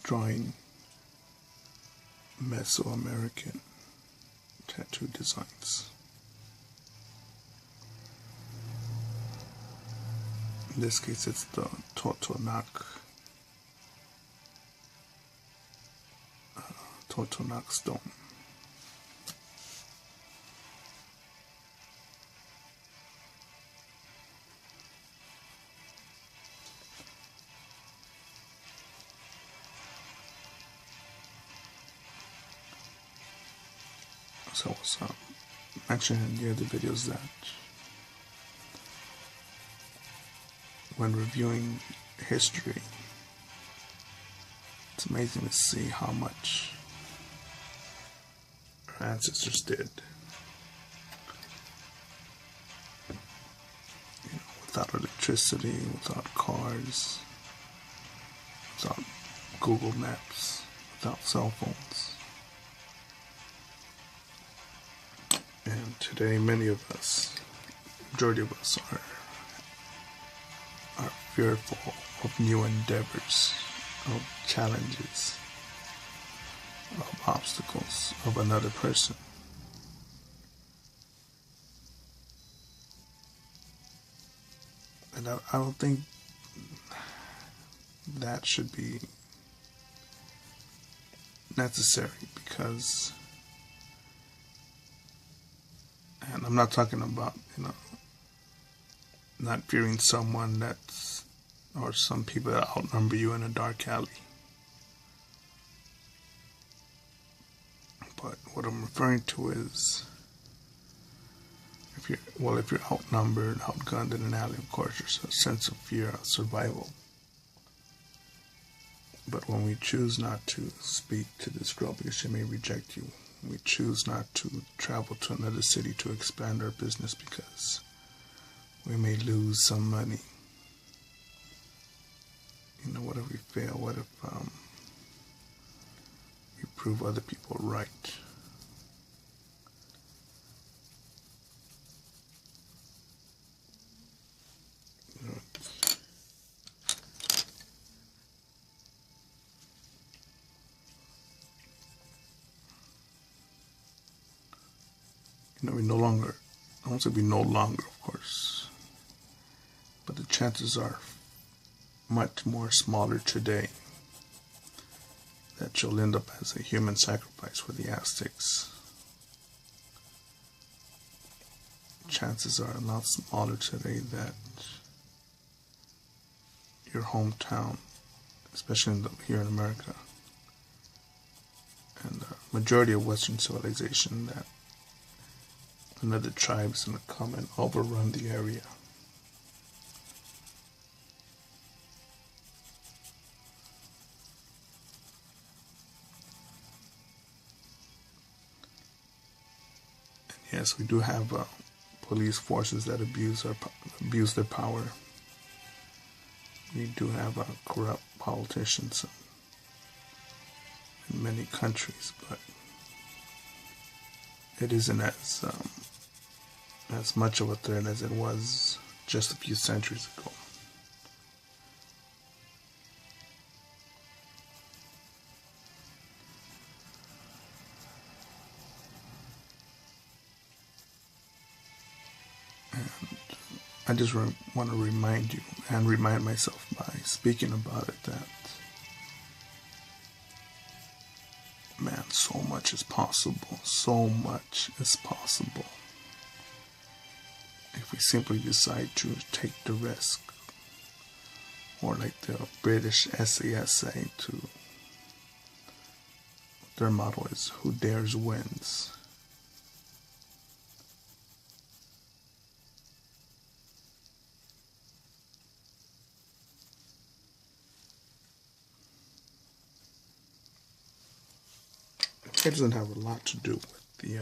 drawing Mesoamerican tattoo designs. In this case, it's the Totonac stone. So I was mentioning in the other videos that when reviewing history, it's amazing to see how much our ancestors did. Without electricity, without cars, without Google Maps, without cell phones. And today, many of us, majority of us, are fearful of new endeavors, of challenges, of obstacles of another person. And I don't think that should be necessary, because, and I'm not talking about, not fearing someone or some people that outnumber you in a dark alley. But what I'm referring to is, if you're outnumbered, outgunned in an alley, of course, there's a sense of fear, of survival. But when we choose not to speak to this girl because she may reject you, we choose not to travel to another city to expand our business because we may lose some money. What if we fail? What if we prove other people right? We no longer, I won't say we no longer, of course, but the chances are much more smaller today that you'll end up as a human sacrifice for the Aztecs. Chances are a lot smaller today that your hometown, especially here in America, and the majority of Western civilization, that another tribe is going to come and overrun the area. And yes, we do have police forces that abuse their power. We do have corrupt politicians in many countries, but it isn't as much of a threat as it was just a few centuries ago. And I just want to remind you and remind myself by speaking about it that, man, so much is possible. So much is possible. If we simply decide to take the risk, or like the British SAS say, their motto is, who dares wins. It doesn't have a lot to do with the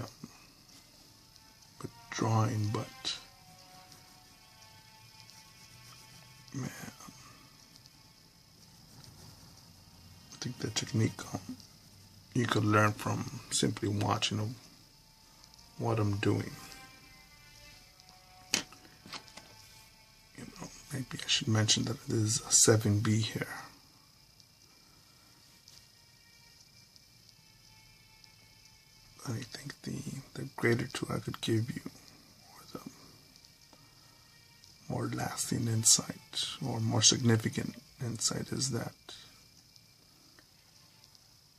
with drawing, but man, I think the technique you could learn from simply watching what I'm doing. Maybe I should mention that it is a 7B here. greater tool I could give you, or the more lasting insight, or more significant insight, is that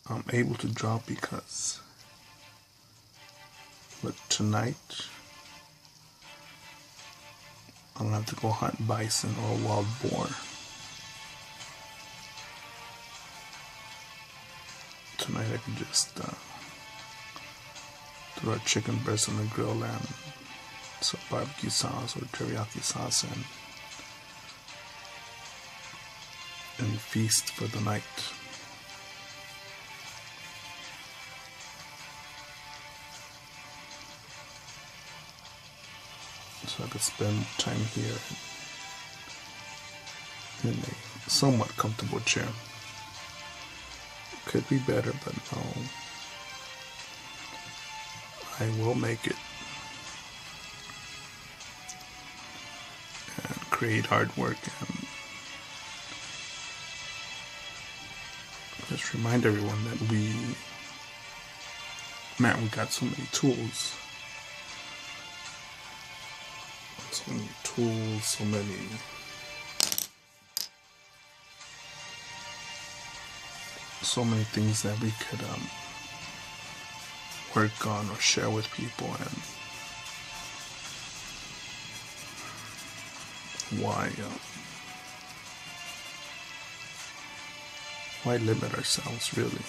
I'm able to draw because, but tonight I don't have to go hunt bison or wild boar. Tonight I can just throw a chicken breast on the grill and some barbecue sauce or teriyaki sauce and feast for the night. So I could spend time here in a somewhat comfortable chair. Could be better, but no. I will make it and create artwork and just remind everyone that we got so many tools. So many tools, so many things that we could work on or share with people, and why limit ourselves, really?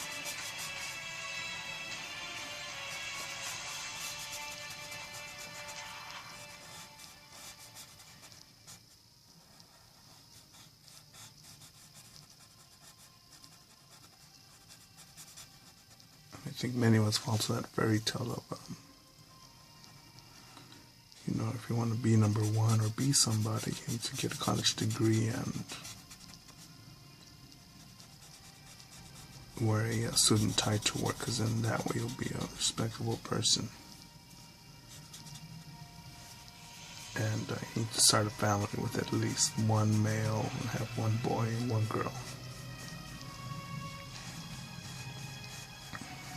I think many of us fall to that fairy tale of, if you want to be number one or be somebody, you need to get a college degree and wear a suit and tie to work, because then that way you'll be a respectable person. And you need to start a family with at least one male and have one boy and one girl.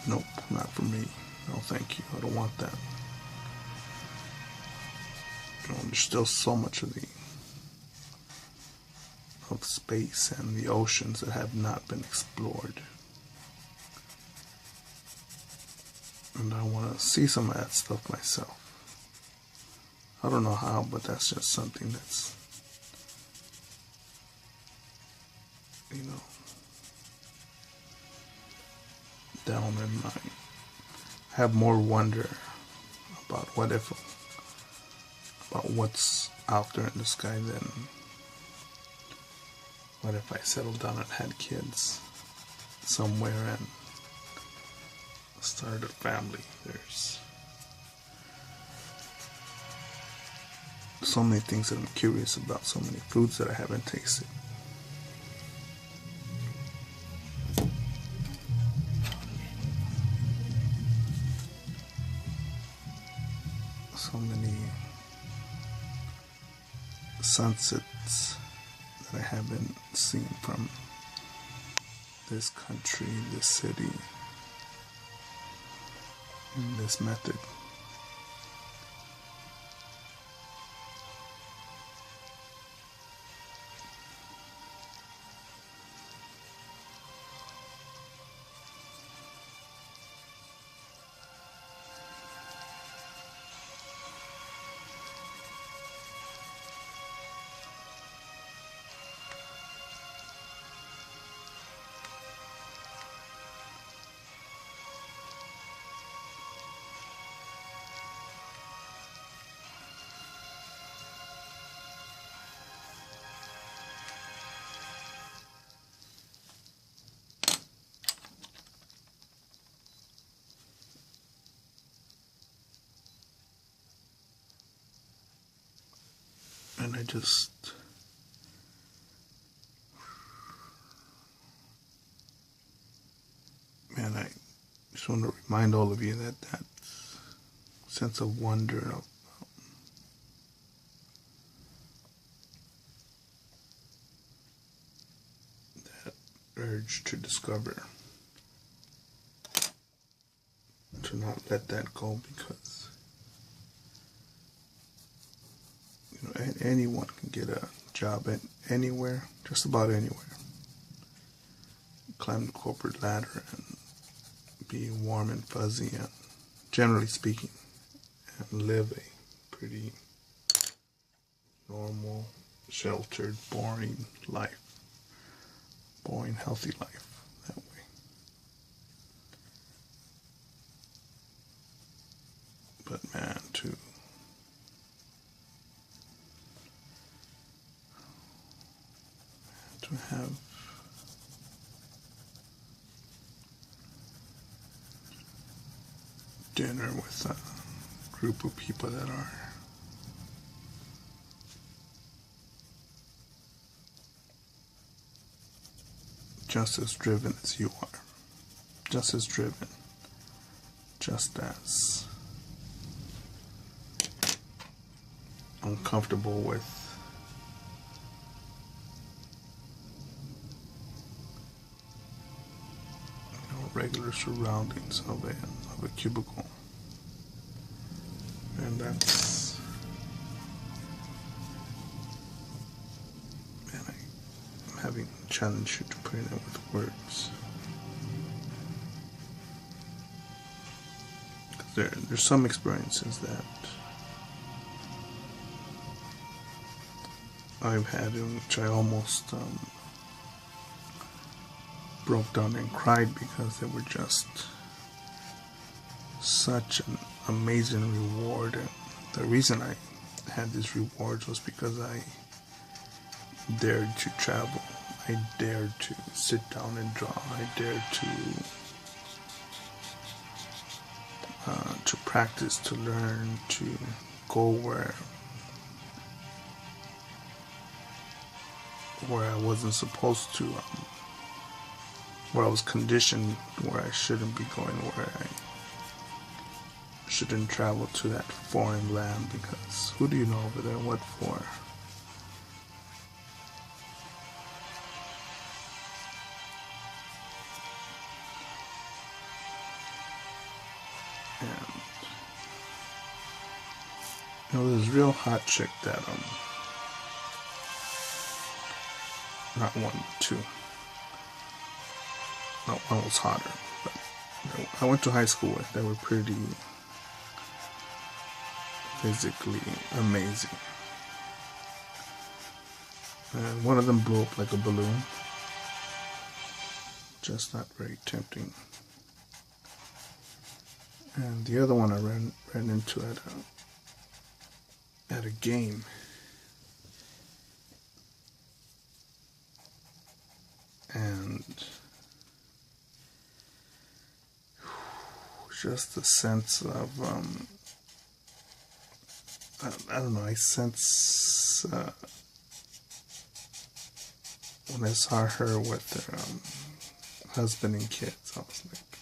Nope, not for me. No, thank you. I don't want that. There's still so much of space and the oceans that have not been explored. And I want to see some of that stuff myself. I don't know how, but that's just something that's, down in my, have more wonder about about what's out there in the sky than what if I settled down and had kids somewhere and started a family. There's so many things that I'm curious about, so many foods that I haven't tasted. So many sunsets that I haven't seen from this country, this city, in this method. And I just want to remind all of you that sense of wonder, of that urge to discover, to not let that go, because and anyone can get a job at anywhere, just about anywhere. Climb the corporate ladder and be warm and fuzzy, and generally speaking, and live a pretty normal, sheltered, boring life. Boring, healthy life that way. But man, to have dinner with a group of people that are just as driven as you are, just as driven, just as uncomfortable with regular surroundings of a cubicle. And that's, man, I'm having a challenge here to put it with words. There's some experiences that I've had in which I almost broke down and cried because they were just such an amazing reward. And the reason I had these rewards was because I dared to travel. I dared to sit down and draw. I dared to practice, to learn, to go where I wasn't supposed to, where I was conditioned, where I shouldn't be going, where I shouldn't travel to that foreign land, because who do you know over there? What for? And there's this real hot chick that not one, but two. Not one was hotter, but I went to high school with. They were pretty physically amazing. And one of them blew up like a balloon. Just not very tempting. And the other one I ran into at a game. And just the sense of I don't know, I sense when I saw her with her husband and kids, I was like,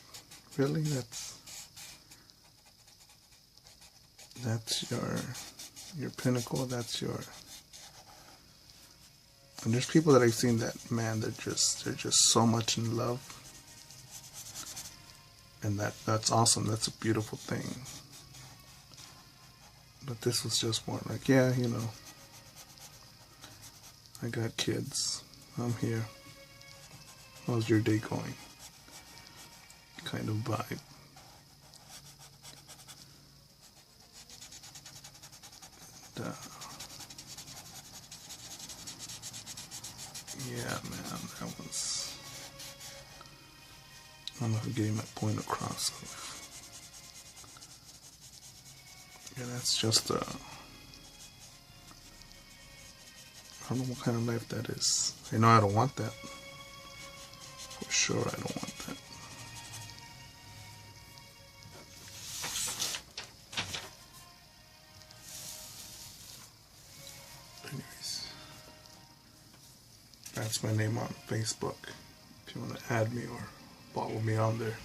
really? That's your pinnacle? That's your... And there's people that I've seen that, man, they're just so much in love. And that's awesome. That's a beautiful thing. But this was just more like, yeah, I got kids. I'm here. How's your day going? Kind of vibe. And, yeah, man, that was... I don't know if I'm getting my point across. Yeah, that's just I don't know what kind of life that is. I know I don't want that. For sure I don't want that. Anyways, that's my name on Facebook. If you want to add me or follow me on there.